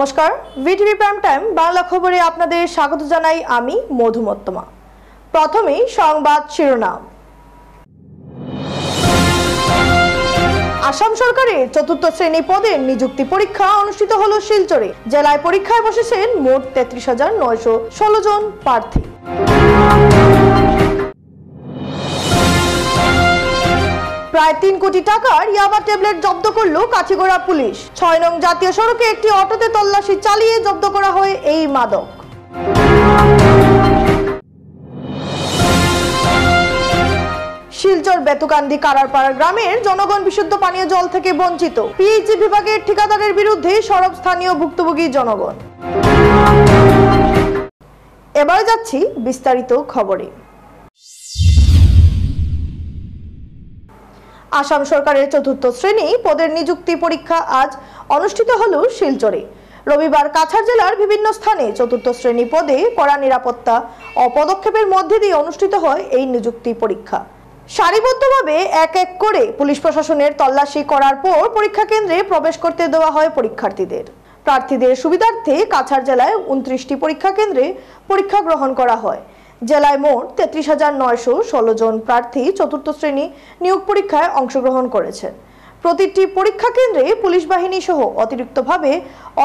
নমস্কার, VTV prime time Bangla খবরে আপনাদের স্বাগত জানাই আমি মধুমত্তমা। প্রথমেই সংবাদ শিরোনাম। আসাম সরকারের চতুর্থ শ্রেণী পদের নিযুক্তি পরীক্ষা অনুষ্ঠিত হলো শিলচরে। জেলায় পরীক্ষায় বসেছেন মোট 33,916 জন প্রার্থী। প্রায় 3 কোটি টাকার ইয়াবা ট্যাবলেট জব্দ করল কাঠিগড়া পুলিশ। 6 নং জাতীয় সড়কে একটি অটোতে তল্লাশি চালিয়ে জব্দ করা হয় এই মাদক। শিলচর বেতুকান্দি কারারপাড়া গ্রামের জনগণ বিশুদ্ধ পানীয় জল থেকে বঞ্চিত। পিএইচই বিভাগের ঠিকাদারের বিরুদ্ধে সরব স্থানীয় ভুক্তভোগী জনগণ। এবারে যাচ্ছি বিস্তারিত খবরে। আসাম সরকারের চতুর্থ শ্রেণী পদের নিযুক্তি পরীক্ষা আজ অনুষ্ঠিত হল শিলচরে। রবিবার কাছাড় জেলার বিভিন্ন স্থানে চতুর্থ শ্রেণী পদে কড়া নিরাপত্তা ও পদক্ষেপের মধ্যে দিয়ে অনুষ্ঠিত হয় এই নিযুক্তি পরীক্ষা। সারিবদ্ধভাবে এক এক করে পুলিশ প্রশাসনের তল্লাশি করার পর পরীক্ষা কেন্দ্রে প্রবেশ করতে দেওয়া হয় পরীক্ষার্থীদের। প্রার্থীদের সুবিধার্থে কাছাড় জেলায় 29টি পরীক্ষা কেন্দ্রে পরীক্ষা গ্রহণ করা হয়। জেলায় মোট 33,916 জন প্রার্থী চতুর্থ শ্রেণী নিয়োগ পরীক্ষায় অংশগ্রহণ করেছেন। প্রতিটি পরীক্ষা কেন্দ্রে পুলিশ বাহিনী সহ অতিরিক্তভাবে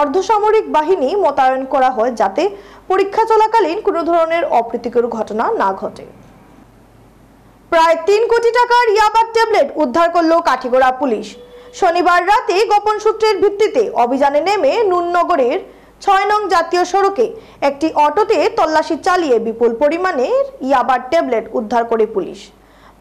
অর্ধসামরিক বাহিনী মোতায়েন করা হয় যাতে পরীক্ষা চলাকালীন কোনো ধরনের অপ্রীতিকর ঘটনা না ঘটে। প্রায় 3 কোটি টাকার ইয়াবা ট্যাবলেট উদ্ধার করল কাঠিগড়া পুলিশ। শনিবার রাতে গোপন সূত্রের ভিত্তিতে অভিযানে নেমে নুননগরের 6 নং জাতীয় সড়কে একটি অটোতে তল্লাশি চালিয়ে বিপুল পরিমাণের ইয়াবার ট্যাবলেট উদ্ধার করে পুলিশ।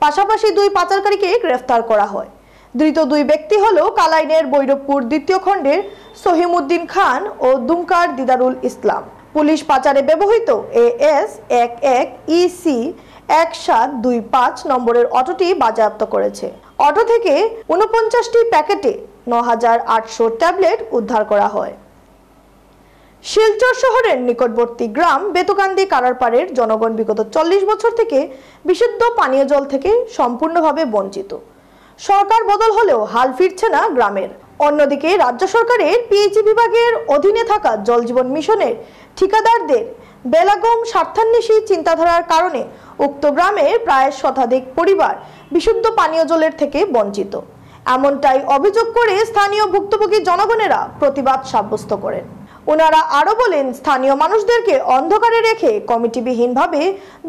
পাশাপাশি 2 পাচারকারীকে গ্রেফতার করা হয়। ধৃত 2 ব্যক্তি হল কালাইনের বৈরবপুর দ্বিতীয় খণ্ডের সহিমউদ্দিন খান ও দুমকার দিদারুল ইসলাম। পুলিশ পাচারে ব্যবহৃত AS11EC 1725 নম্বরের অটোটি বাজেয়াপ্ত করেছে। অটো থেকে 49টি প্যাকেটে 9,800 ট্যাবলেট উদ্ধার করা হয়। শিলচর শহরের নিকটবর্তী গ্রাম বেতুকান্দি কারারপাড়ের জনগণ বিগত 40 বছর থেকে বিশুদ্ধ পানীয় জল থেকে সম্পূর্ণভাবে বঞ্চিত। সরকার বদল হলেও হাল ফিরছে না গ্রামের। অন্যদিকে রাজ্য সরকারের পিএইচই বিভাগের অধীনে থাকা জল জীবন মিশনের ঠিকাদারদের বেলাগম স্বার্থান্বেষী চিন্তাধারার কারণে উক্ত গ্রামের প্রায় শতাধিক পরিবার বিশুদ্ধ পানীয় জলের থেকে বঞ্চিত। এমনটাই অভিযোগ করে স্থানীয় ভুক্তভোগী জনগণেরা প্রতিবাদ সাব্যস্ত করেন। ওনারা আরো বলেন, স্থানীয় মানুষদেরকে অন্ধকারে রেখে কমিটিবিহীনভাবে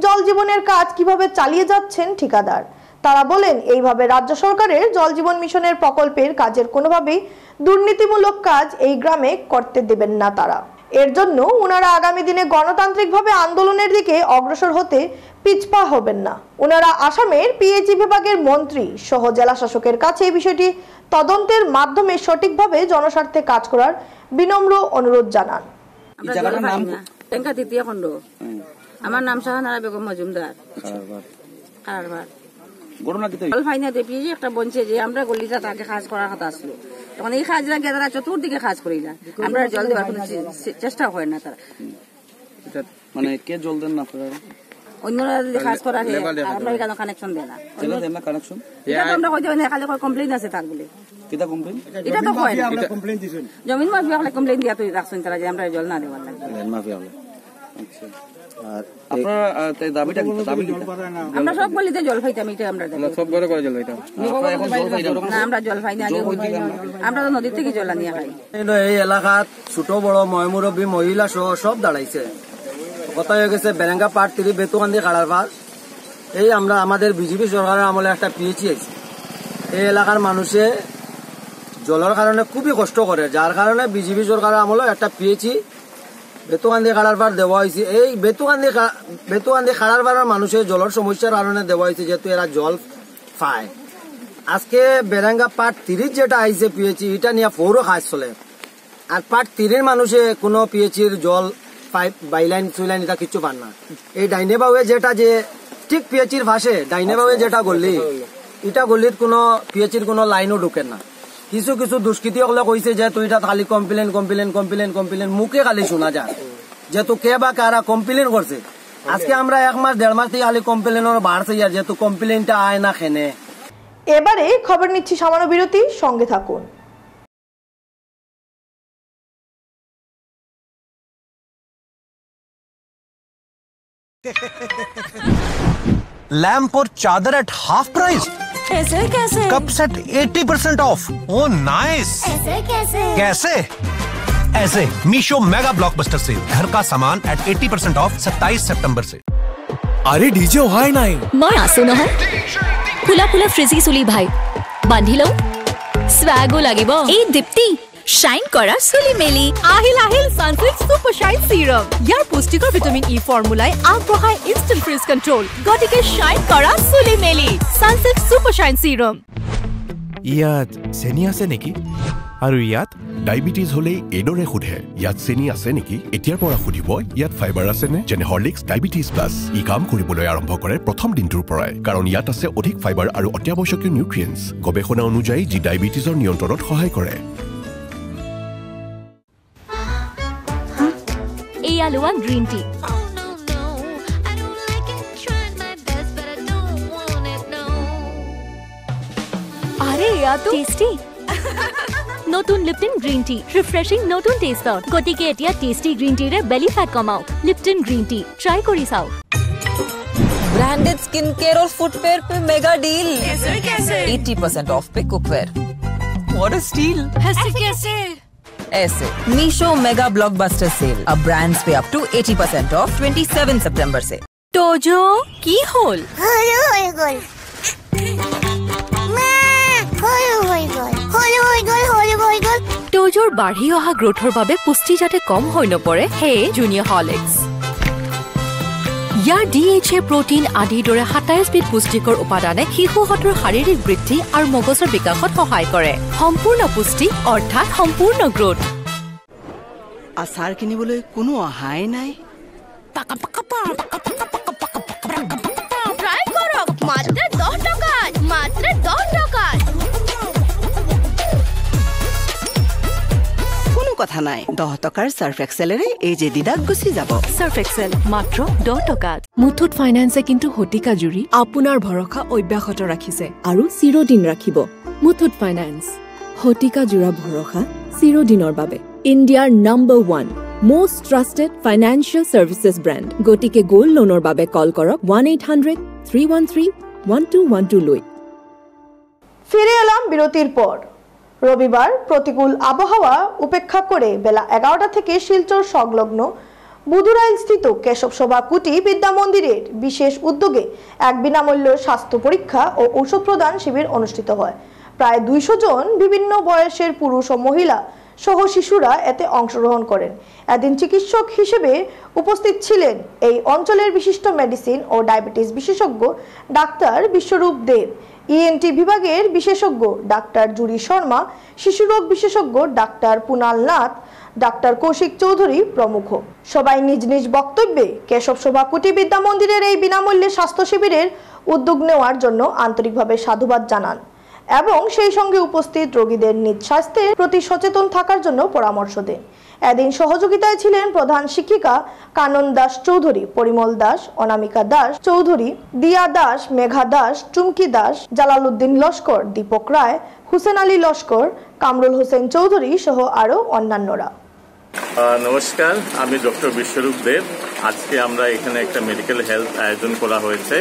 জল জীবনের কাজ কিভাবে চালিয়ে যাচ্ছেন ঠিকাদার। তারা বলেন, এইভাবে রাজ্য সরকারের জল জীবন মিশনের প্রকল্পের কাজের কোনোভাবেই দুর্নীতিমূলক কাজ এই গ্রামে করতে দেবেন না তারা। এর জন্য ওনারা আগামী দিনে গণতান্ত্রিকভাবে আন্দোলনের দিকে অগ্রসর হতে পিছপা হবেন না। ওনারা আসামের পিএইচই বিভাগের মন্ত্রী সহ জেলা শাসকের কাছে এই বিষয়টি তদন্তের মাধ্যমে সঠিকভাবে জনস্বার্থে কাজ করার বিনম্র অনুরোধ জানান। আমার নাম শাহানারা বেগম মজুমদার। একটা বলছে যে আমরা গলিটা তাকে কাজ করার কথা আসলো, তখন এই কাজরা তারা চতুর্দিকে কাজ করি না, আমরা জল দেওয়ার কোনো চেষ্টা হয় না। তারা মানে কে জল দেন না আপনারা? অন্যরা যদি কাজ করা আমরা এখানে কানেকশন দেয় না। আমরা কইতে এখানে কমপ্লেইন আছে তার বলে এটা তো হয় না। জমিন মাফিয়া হলে কমপ্লেইন দিয়া তুই রাখছেন তারা যে আমরা জল না দেওয়ার লাগে। আমরা সব গলিতে জল পাইতাম, এটা আমরা সব ঘরে জল পাইতাম না। আমরা জল পাই না, আমরা তো নদীর থেকে জল আনিয়া খাই। এই এলাকাত ছোট বড় ময়মুরব্বী মহিলা সহ সব দাঁড়াইছে। কথা হয়ে গেছে বেরেঙ্গা পার্ট 3 বেতুকান্দি কারারপাড়। এই আমরা আমাদের বিজেপি সরকারের আমলে একটা পিএইচই আছে। এই এলাকার মানুষে জলের কারণে খুবই কষ্ট করে, যার কারণে বিজেপি সরকারের আমলে একটা পিএইচই বেতুকান্দি কারারপাড় দেওয়া হয়েছে। এই বেতুকান্দি কারারপাড়ের মানুষের জলের সমস্যার কারণে দেওয়া হয়েছে, যেহেতু এরা জল পায়। আজকে বেরেঙ্গা পার্ট 3 যেটা আইছে পিএইচই, এটা নিয়ে 4 কাজ চলে। আর পার্ট 3 মানুষে কোনো পিএইচির জল পাইপ বাইলাইন সুইলাইন এটা কিছু পান না। এই ডাইনে বাউয়ে যেটা যে ঠিক পিএইচির ভাষে ডাইনে বাউয়ে যেটা গলি, এটা গলিত কোনো পিএইচির কোনো লাইনও ঢুকে না। কিছু কিছু দুষ্কৃতি হলে কইছে যে তুই এটা খালি কমপ্লেন মুখে খালি শোনা যায়, যেহেতু কে বা কারা কমপ্লেন করছে। আজকে আমরা 1 মাস 1.5 মাস থেকে খালি কমপ্লেনের বাড়ছে, যেহেতু কমপ্লেনটা আয় না খেনে। এবারে খবর নিচ্ছি সামান্য বিরতি, সঙ্গে থাকুন। लैम्प और चादर एट हाफ प्राइस। ऐसे कैसे? Cup set 80% of. Oh nice. ऐसे कैसे? कैसे? ऐसे मीशो मेगा ब्लॉकबस्टर सेल, घर का सामान एट 80% ऑफ 27 सितंबर से। আরে ডিজে হয় নাই মই আছো নহয় ফুলা ফুলা ফ্ৰিজি চুলি ভাই বান্ধি লও স্বাগো লাগিব এই দীপ্তি শাইন কৰা চুলি মেলি আহিল আহিল সানসিল্ক সুপার শাইন সিরাম ইয়াৰ পুষ্টিকৰ ভিটামিন ই ফৰ্মুলাই আগবঢ়াই ইনষ্টেন্ট ফ্ৰিজ কন্ট্ৰোল গতিকে শাইন কৰা চুলি মেলি সানসিল্ক সুপার শাইন সিরাম ইয়াত চেনি আছে নেকি আৰু ইয়াত ডায়াবেটিস হলে এডৰে খুধে ইয়াত চেনি আছে নেকি এতিয়াৰ পৰা খুধিব ইয়াত ফাইবাৰ আছে নে যেনে হৰলিক্স ডায়াবেটিস প্লাস ই কাম কৰিবলৈ আৰম্ভ কৰে প্ৰথম দিনটোৰ পৰাই কাৰণ ইয়াত আছে অধিক ফাইবাৰ আৰু অত্যাৱশ্যকীয় নিউট্ৰিয়েন্টছ গৱেষণা অনুযায়ী যি ডায়াবেটিসৰ নিয়ন্ত্ৰণত সহায় কৰে এই আলুৱা গ্ৰীণ টি আরে ইয়া তো টেস্টি নতুন লিপটন গ্ৰীণ টি ৰিফ্ৰেছিং নতুন টেষ্টত গতিকে এতিয়া টেষ্টি গ্ৰীণ টিৰে বেলি ফেট কমাওক লিপটন গ্ৰীণ টি ট্ৰাই কৰি চাওক ब्रांडेड स्किन केयर और फुटवेयर पे मेगा डील कैसे 80% ऑफ पे कुकवेयर व्हाट अ स्टील कैसे ऐसे मीशो मेगा ब्लॉकबस्टर सेल अब ब्रांड्स पे अप टू 80% ऑफ 27 सितंबर से তোজো কি হল তোজোৰ বাঢ়ি অহা গ্ৰোথৰ বাবে পুষ্টি যাতে কম হৈ নপৰে হে জুনিয়ৰ হৰলিক্স ইয়াৰ DHA প্ৰটিন আদিৰ দৰে 27 বিধ পুষ্টিকৰ উপাদানে শিশুহঁতৰ শাৰীৰিক বৃদ্ধি আৰু মগজৰ বিকাশত সহায় কৰে সম্পূৰ্ণ পুষ্টি অৰ্থাৎ সম্পূৰ্ণ গ্ৰোথ আচাৰ কিনিবলৈ কোনো অহাই নাই ট্রাই কৰক মাত্ৰ 10 টকাত মাত্ৰ 10 টকাত কোনো কথা নাই 10 টকাৰ সার্ফ এক্সেলেৰে এই যে দিদাক গুচি যাব সার্ফ এক্সেল মাত্ৰ 10 টকাত মুথুত ফাইনান্সে কিন্তু হতিকা জুৰি আপোনাৰ ভৰসা অব্যাহত ৰাখিছে আৰু চিৰদিন ৰাখিব মুথুত ফাইনান্স হতিকা জুৰা ভৰসা চিৰদিনৰ বাবে ইণ্ডিয়াৰ number 1 most trusted financial services brand গতিকে গোল্ড লোনৰ বাবে কল কৰক 1-800-313-1212 লৈ ফিরে এলাম বিরতির পর। রবিবার প্রতিকূল আবহাওয়া উপেক্ষা করে বেলা 11টা থেকে শিলচর সংলগ্ন বুধুরাইল স্থিত কেশব সভা কুটি বিদ্যা মন্দিরের বিশেষ উদ্যোগে এক বিনামূল্য স্বাস্থ্য পরীক্ষা ও ঔষধ প্রদান শিবির অনুষ্ঠিত হয়। প্রায় 200 জন বিভিন্ন বয়সের পুরুষ ও মহিলা সহ শিশুরা এতে অংশগ্রহণ করেন। এদিন চিকিৎসক হিসেবে উপস্থিত ছিলেন এই অঞ্চলের বিশিষ্ট মেডিসিন ও ডায়াবেটিস বিশেষজ্ঞ ডাক্তার বিশ্বরূপ দেব, ইএনটি বিভাগের বিশেষজ্ঞ ডাক্তার জুরি শর্মা, শিশুরোগ বিশেষজ্ঞ ডাক্তার পুনাল নাথ, ডাক্তার কৌশিক চৌধুরী প্রমুখ। সবাই নিজ নিজ বক্তব্যে কেশব সভা কুটি বিদ্যা মন্দিরের এই বিনামূল্যে স্বাস্থ্য শিবিরের উদ্যোগ নেওয়ার জন্য আন্তরিকভাবে সাধুবাদ জানান এবং সেই সঙ্গে উপস্থিত রোগীদের নিজ স্বাস্থ্যের প্রতি সচেতন থাকার জন্য পরামর্শ দেন। এদিন সহযোগিতায় ছিলেন প্রধান শিক্ষিকা কানন দাস চৌধুরী, পরিমল দাস, অনামিকা দাস চৌধুরী, দিয়া দাস, মেঘা দাস, চুমকি দাস, জালালউদ্দিন লস্কর, দীপক রায়, হুসেন আলী লস্কর, কামরুল হোসেন চৌধুরী সহ আরো অন্যান্যরা। নমস্কার, আমি ডক্টর বিশ্বরূপ দেব। আজকে আমরা এখানে একটা মেডিকেল হেলথ আয়োজন করা হয়েছে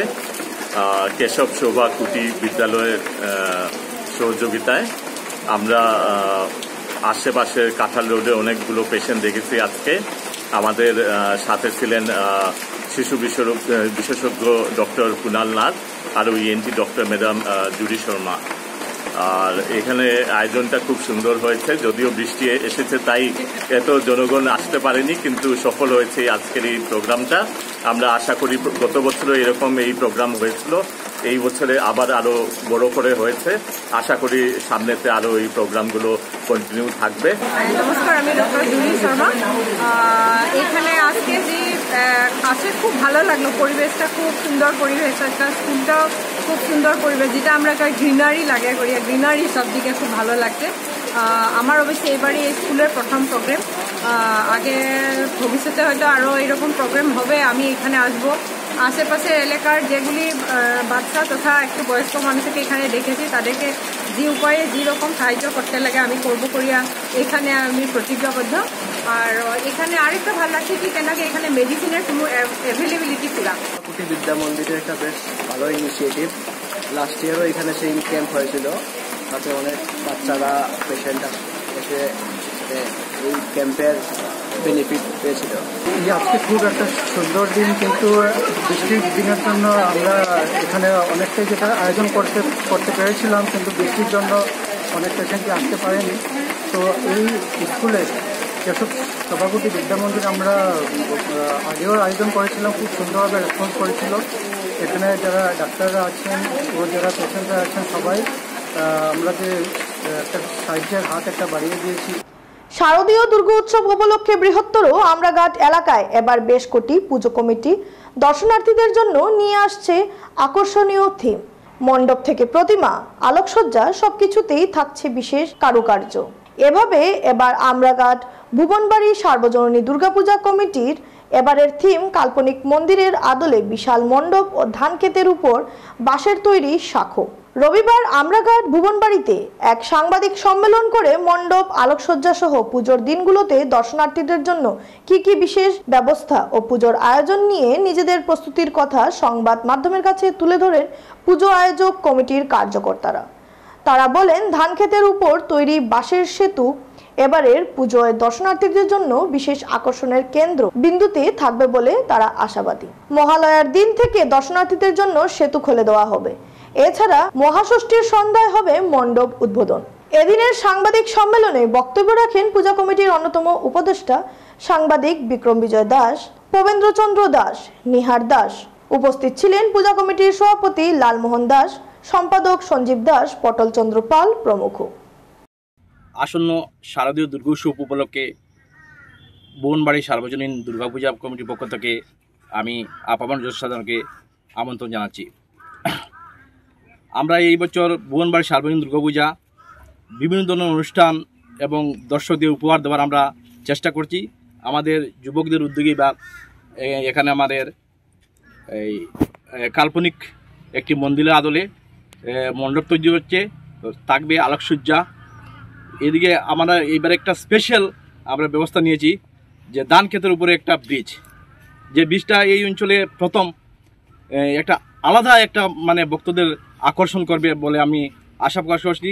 কেশব শোভা কুটি বিদ্যালয়ের সহযোগিতায়। আমরা আশেপাশের কাঁঠাল রোডে অনেকগুলো পেশেন্ট দেখেছি। আজকে আমাদের সাথে ছিলেন শিশু বিশেষজ্ঞ ডক্টর কুনাল নাথ আর ইএনটি ডক্টর ম্যাডাম জুরি শর্মা। আর এখানে আয়োজনটা খুব সুন্দর হয়েছে, যদিও বৃষ্টি এসেছে তাই এত জনগণ আসতে পারেনি, কিন্তু সফল হয়েছে আজকের এই প্রোগ্রামটা। আমরা আশা করি গত বছরও এরকম এই প্রোগ্রাম হয়েছিল, এই বছরে আবার আরো বড় করে হয়েছে। আশা করি সামনেতে আরো এই প্রোগ্রামগুলো কন্টিনিউ থাকবে। নমস্কার, আমি ডক্টর জুরি শর্মা। এখানে আজকে যে আছে খুব ভালো লাগলো, পরিবেশটা খুব সুন্দর পরিবেশ, একটা স্কুলটাও খুব সুন্দর পরিবেশ, যেটা আমরা একটা গ্রিনারি লাগে করি, গ্রিনারি সব দিকে খুব ভালো লাগছে। আমার অবশ্যই এবারই এই স্কুলের প্রথম প্রোগ্রাম, আগে ভবিষ্যতে হয়তো আরও এরকম প্রোগ্রাম হবে, আমি এখানে আসবো। আশেপাশে এলাকার যেগুলি বাচ্চা তথা একটু বয়স্ক মানুষকে এখানে দেখেছি, তাদেরকে যে উপায়ে যেরকম সাহায্য করতে লাগে আমি করবো করিয়া এখানে আমি প্রতিজ্ঞাবদ্ধ। আর এখানে আরেকটা ভালো লাগছে কি কেন এখানে মেডিসিনের কোনো অ্যাভেলেবিলিটি পুরা। কুটি বিদ্যা মন্দিরের একটা বেশ ভালো ইনিশিয়েটিভ। লাস্ট ইয়ারও এখানে সেই ক্যাম্প হয়েছিল, তাতে অনেক বাচ্চারা পেশেন্ট এসে এই ক্যাম্পের বেনিফিট পেয়েছিল। আজকে খুব একটা সুন্দর দিন, কিন্তু বৃষ্টির দিনের জন্য আমরা এখানে অনেকটাই যেটা আয়োজন করতে পেরেছিলাম, কিন্তু বৃষ্টির জন্য অনেক পেশেন্টই আসতে পারেনি। তো এই স্কুলে যেসব সভাপতি বিদ্যা মন্দির আমরা আগেও আয়োজন করেছিলাম, খুব সুন্দরভাবে রেসপন্স করেছিল। এখানে যারা ডাক্তাররা আছেন ও যারা পেশেন্টরা আছেন সবাই আমরা যে একটা সাহায্যের হাত একটা বাড়িয়ে দিয়েছি। শারদীয় দুর্গা উৎসব উপলক্ষে বৃহত্তর আমরাঘাট এলাকায় এবার বেশ কোটি পুজো কমিটি দর্শনার্থীদের জন্য নিয়ে আসছে আকর্ষণীয় থিম। মণ্ডপ থেকে প্রতিমা, আলোকসজ্জা সবকিছুতেই থাকছে বিশেষ কারুকার্য। এভাবে এবার আমরাঘাট ভুবনবাড়ি সার্বজনীন দুর্গাপূজা কমিটির এবারের থিম কাল্পনিক মন্দিরের আদলে বিশাল মণ্ডপ ও ধানক্ষেতের উপর বাঁশের তৈরি শাখো। রবিবার আমরাঘাট ভুবনবাড়িতে এক সাংবাদিক সম্মেলন করে মণ্ডপ, আলোকসজ্জা সহ পুজোর দিনগুলোতে দর্শনার্থীদের জন্য কি বিশেষ ব্যবস্থা ও পুজোর আয়োজন নিয়ে নিজেদের প্রস্তুতির কথা সংবাদ মাধ্যমের কাছে তুলে ধরেন পুজো আয়োজক কমিটির কার্যকর্তারা। তারা বলেন, ধানক্ষেতের উপর তৈরি বাঁশের সেতু এবারের পুজোয় দর্শনার্থীদের জন্য বিশেষ আকর্ষণের কেন্দ্র বিন্দুতে থাকবে বলে তারা আশাবাদী। মহালয়ার দিন থেকে দর্শনার্থীদের জন্য সেতু খুলে দেওয়া হবে। এছাড়া মহাষষ্ঠীর সন্ধ্যায় হবে মণ্ডপ উদ্বোধন। এদিনের সাংবাদিক সম্মেলনে বক্তব্য রাখেন পূজা কমিটির অন্যতম উপদেষ্টা সাংবাদিক বিক্রম বিজয় দাস, পবেন্দ্রচন্দ্র দাস, নিহার দাস। উপস্থিত ছিলেন পূজা কমিটির সভাপতি লালমোহন দাস, সম্পাদক সঞ্জীব দাস, পটল চন্দ্র পাল প্রমুখ। আসন্ন শারদীয় দুর্গোৎসব উপলক্ষে ভুবনবাড়ি সার্বজনীন দুর্গাপূজা কমিটির পক্ষ থেকে আমি আপামর জনসাধারণকে আমন্ত্রণ জানাচ্ছি। আমরা এই বছর ভুবনবাড়ি সার্বজনীন দুর্গাপূজা বিভিন্ন ধরনের অনুষ্ঠান এবং দর্শকদের উপহার দেওয়ার আমরা চেষ্টা করছি। আমাদের যুবকদের উদ্যোগী বা এখানে আমাদের এই কাল্পনিক একটি মন্দিরের আদলে মণ্ডপ তৈরি হচ্ছে, থাকবে আলোকসজ্জা। এদিকে আমরা এইবার একটা স্পেশাল আমরা ব্যবস্থা নিয়েছি যে ধানক্ষেতের উপরে একটা ব্রিজ, যে ব্রিজটা এই অঞ্চলে প্রথম একটা আলাদা একটা মানে ভক্তদের আকর্ষণ করবে বলে আমি আশা প্রকাশ করছি।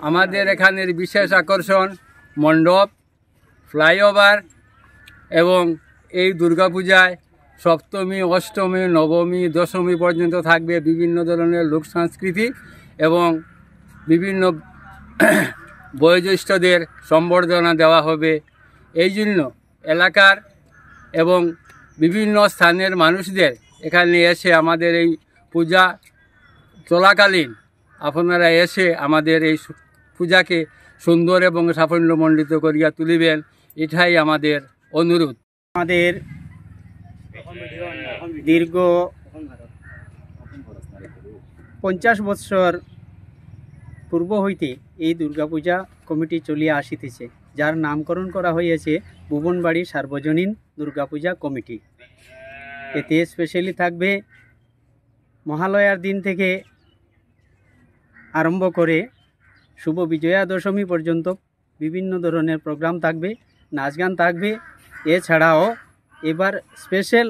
আমাদের এখানের বিশেষ আকর্ষণ মণ্ডপ, ফ্লাইওভার এবং এই দুর্গাপূজায় সপ্তমী, অষ্টমী, নবমী, দশমী পর্যন্ত থাকবে বিভিন্ন ধরনের লোক সংস্কৃতি এবং বিভিন্ন বয়োজ্যেষ্ঠদের সম্বর্ধনা দেওয়া হবে। এই জন্য এলাকার এবং বিভিন্ন স্থানের মানুষদের এখানে এসে আমাদের এই পূজা চলাকালীন আপনারা এসে আমাদের এই পূজাকে সুন্দর এবং সাফল্যমণ্ডিত করিয়া তুলিবেন, এটাই আমাদের অনুরোধ। আমাদের দীর্ঘ 50 বছর পূর্ব হইতে এই দুর্গাপূজা কমিটি চলিয়া আসিতেছে, যার নামকরণ করা হয়েছে ভুবনবাড়ি সার্বজনীন দুর্গাপূজা কমিটি। এতে স্পেশালি থাকবে মহালয়ার দিন থেকে আরম্ভ করে শুভ বিজয়া দশমী পর্যন্ত বিভিন্ন ধরনের প্রোগ্রাম থাকবে, নাচ গান থাকবে। এছাড়াও এবার স্পেশাল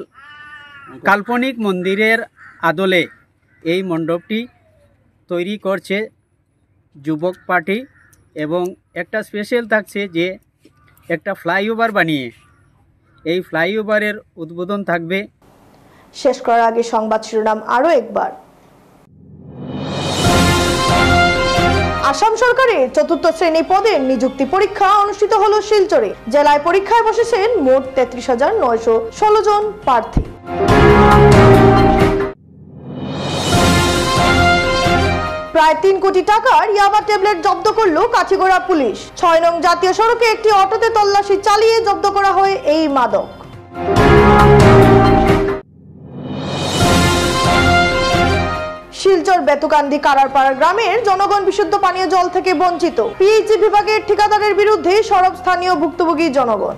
কাল্পনিক মন্দিরের আদলে এই মণ্ডপটি তৈরি করছে যুবক পার্টি এবং একটা স্পেশাল থাকছে যে একটা ফ্লাইওভার বানিয়ে এই ফ্লাইওভারের উদ্বোধন থাকবে। শেষ করার আগে সংবাদ শিরোনাম আরো একবার। আসাম সরকারের ৪র্থ শ্রেণী পদের নিযুক্তি পরীক্ষা অনুষ্ঠিত হলো শিলচরে। জেলায় পরীক্ষায় বসেছেন মোট ৩৩,৯১৬ জন প্রার্থী। প্রায় ৩ কোটি টাকার ইয়াবা ট্যাবলেট জব্দ করল কাঠিগড়া পুলিশ। ৬ নং জাতীয় সড়কে একটি অটোতে তল্লাশি চালিয়ে জব্দ করা হয় এই মাদক। শিলচর বেতুকান্দি কারারপাড়া গ্রামের জনগণ বিশুদ্ধ পানীয় জল থেকে বঞ্চিত। পিএইচই বিভাগের ঠিকাদারের বিরুদ্ধে সরব স্থানীয় ভুক্তভোগী জনগণ।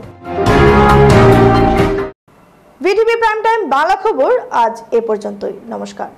ভিটিভি প্রাইম টাইম বাংলা খবর আজ এ পর্যন্তই। নমস্কার।